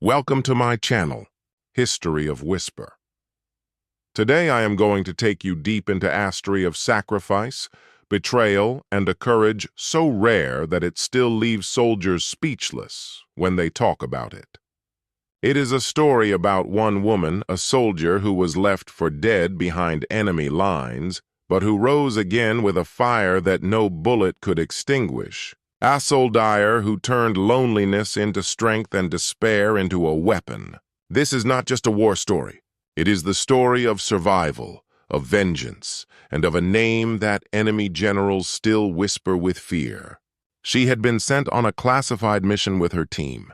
Welcome to my channel, History of Whisper. Today I am going to take you deep into a story of sacrifice, betrayal, and a courage so rare that it still leaves soldiers speechless when they talk about it. It is a story about one woman, a soldier who was left for dead behind enemy lines, but who rose again with a fire that no bullet could extinguish. A soldier who turned loneliness into strength and despair into a weapon. This is not just a war story. It is the story of survival, of vengeance, and of a name that enemy generals still whisper with fear. She had been sent on a classified mission with her team.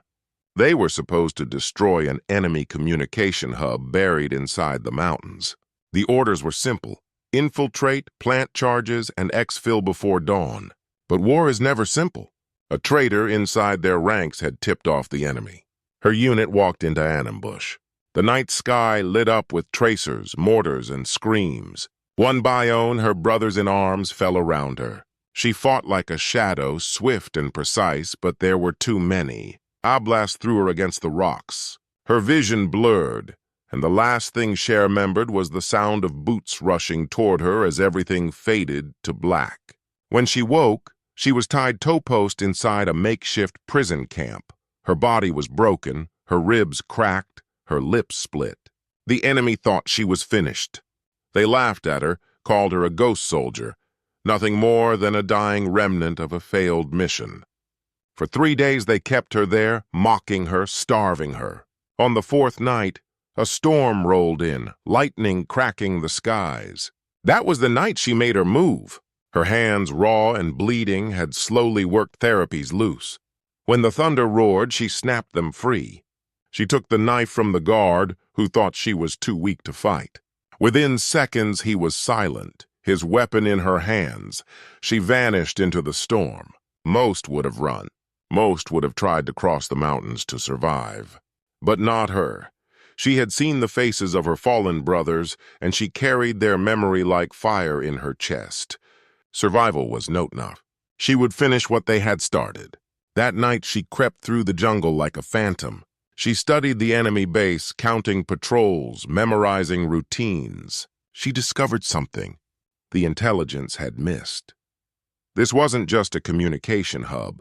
They were supposed to destroy an enemy communication hub buried inside the mountains. The orders were simple: infiltrate, plant charges, and exfil before dawn. But war is never simple. A traitor inside their ranks had tipped off the enemy. Her unit walked into an ambush. The night sky lit up with tracers, mortars, and screams. One by one, her brothers in arms fell around her. She fought like a shadow, swift and precise, but there were too many. A blast threw her against the rocks. Her vision blurred, and the last thing she remembered was the sound of boots rushing toward her as everything faded to black. When she woke, she was tied toe-post inside a makeshift prison camp. Her body was broken, her ribs cracked, her lips split. The enemy thought she was finished. They laughed at her, called her a ghost soldier, nothing more than a dying remnant of a failed mission. For 3 days they kept her there, mocking her, starving her. On the fourth night, a storm rolled in, lightning cracking the skies. That was the night she made her move. Her hands, raw and bleeding, had slowly worked therapies loose. When the thunder roared, she snapped them free. She took the knife from the guard, who thought she was too weak to fight. Within seconds, he was silent, his weapon in her hands. She vanished into the storm. Most would have run. Most would have tried to cross the mountains to survive. But not her. She had seen the faces of her fallen brothers, and she carried their memory like fire in her chest. Survival was not enough. She would finish what they had started. That night she crept through the jungle like a phantom. She studied the enemy base, counting patrols, memorizing routines. She discovered something the intelligence had missed. This wasn't just a communication hub.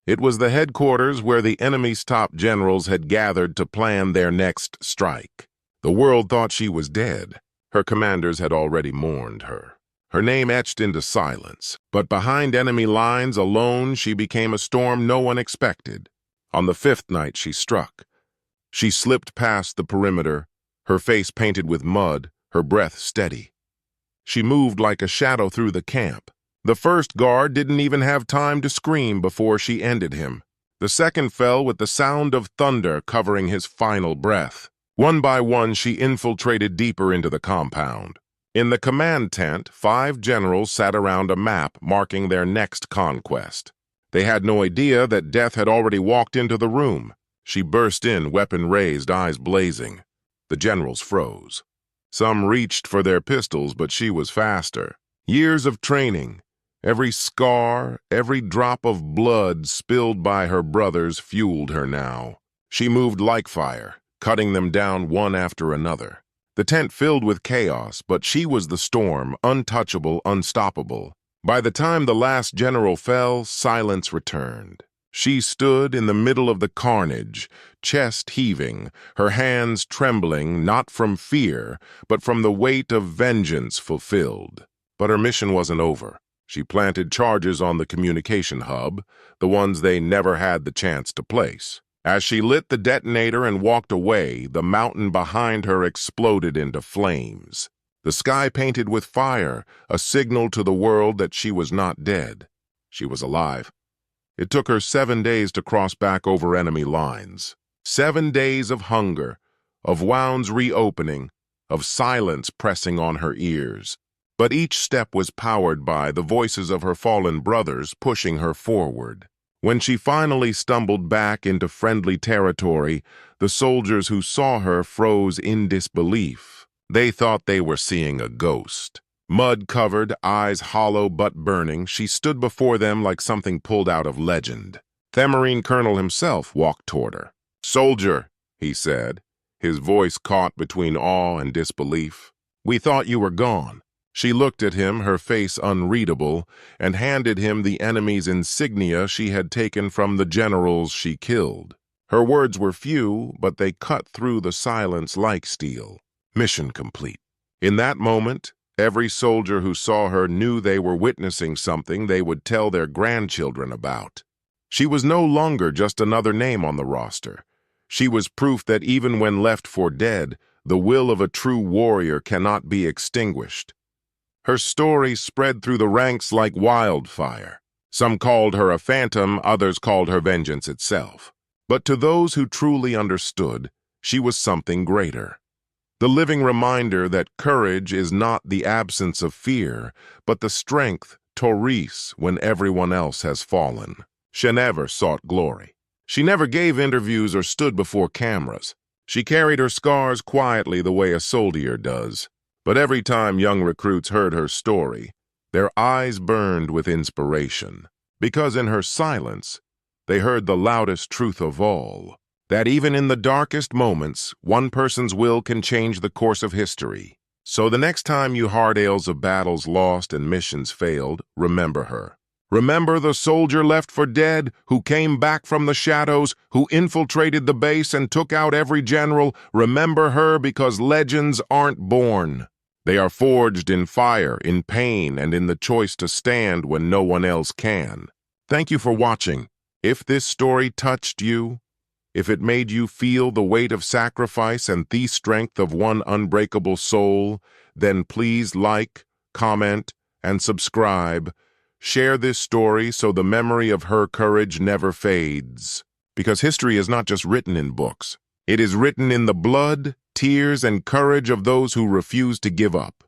It was the headquarters where the enemy's top generals had gathered to plan their next strike. The world thought she was dead. Her commanders had already mourned her. Her name etched into silence, but behind enemy lines alone she became a storm no one expected. On the fifth night she struck. She slipped past the perimeter, her face painted with mud, her breath steady. She moved like a shadow through the camp. The first guard didn't even have time to scream before she ended him. The second fell with the sound of thunder covering his final breath. One by one she infiltrated deeper into the compound. In the command tent, 5 generals sat around a map marking their next conquest. They had no idea that death had already walked into the room. She burst in, weapon raised, eyes blazing. The generals froze. Some reached for their pistols, but she was faster. Years of training, every scar, every drop of blood spilled by her brothers fueled her now. She moved like fire, cutting them down one after another. The tent filled with chaos, but she was the storm, untouchable, unstoppable. By the time the last general fell, silence returned. She stood in the middle of the carnage, chest heaving, her hands trembling, not from fear, but from the weight of vengeance fulfilled. But her mission wasn't over. She planted charges on the communication hub, the ones they never had the chance to place. As she lit the detonator and walked away, the mountain behind her exploded into flames. The sky painted with fire, a signal to the world that she was not dead. She was alive. It took her 7 days to cross back over enemy lines. 7 days of hunger, of wounds reopening, of silence pressing on her ears. But each step was powered by the voices of her fallen brothers pushing her forward. When she finally stumbled back into friendly territory, the soldiers who saw her froze in disbelief. They thought they were seeing a ghost. Mud-covered, eyes hollow but burning, she stood before them like something pulled out of legend. The Marine colonel himself walked toward her. "Soldier," he said, his voice caught between awe and disbelief. "We thought you were gone." She looked at him, her face unreadable, and handed him the enemy's insignia she had taken from the generals she killed. Her words were few, but they cut through the silence like steel. Mission complete. In that moment, every soldier who saw her knew they were witnessing something they would tell their grandchildren about. She was no longer just another name on the roster. She was proof that even when left for dead, the will of a true warrior cannot be extinguished. Her story spread through the ranks like wildfire. Some called her a phantom, others called her vengeance itself. But to those who truly understood, she was something greater. The living reminder that courage is not the absence of fear, but the strength to rise when everyone else has fallen. She never sought glory. She never gave interviews or stood before cameras. She carried her scars quietly the way a soldier does. But every time young recruits heard her story, their eyes burned with inspiration, because in her silence, they heard the loudest truth of all, that even in the darkest moments, one person's will can change the course of history. So the next time you hear tales of battles lost and missions failed, remember her. Remember the soldier left for dead, who came back from the shadows, who infiltrated the base and took out every general. Remember her because legends aren't born. They are forged in fire, in pain, and in the choice to stand when no one else can. Thank you for watching. If this story touched you, if it made you feel the weight of sacrifice and the strength of one unbreakable soul, then please like, comment, and subscribe. Share this story so the memory of her courage never fades. Because history is not just written in books. It is written in the blood, tears, and courage of those who refuse to give up.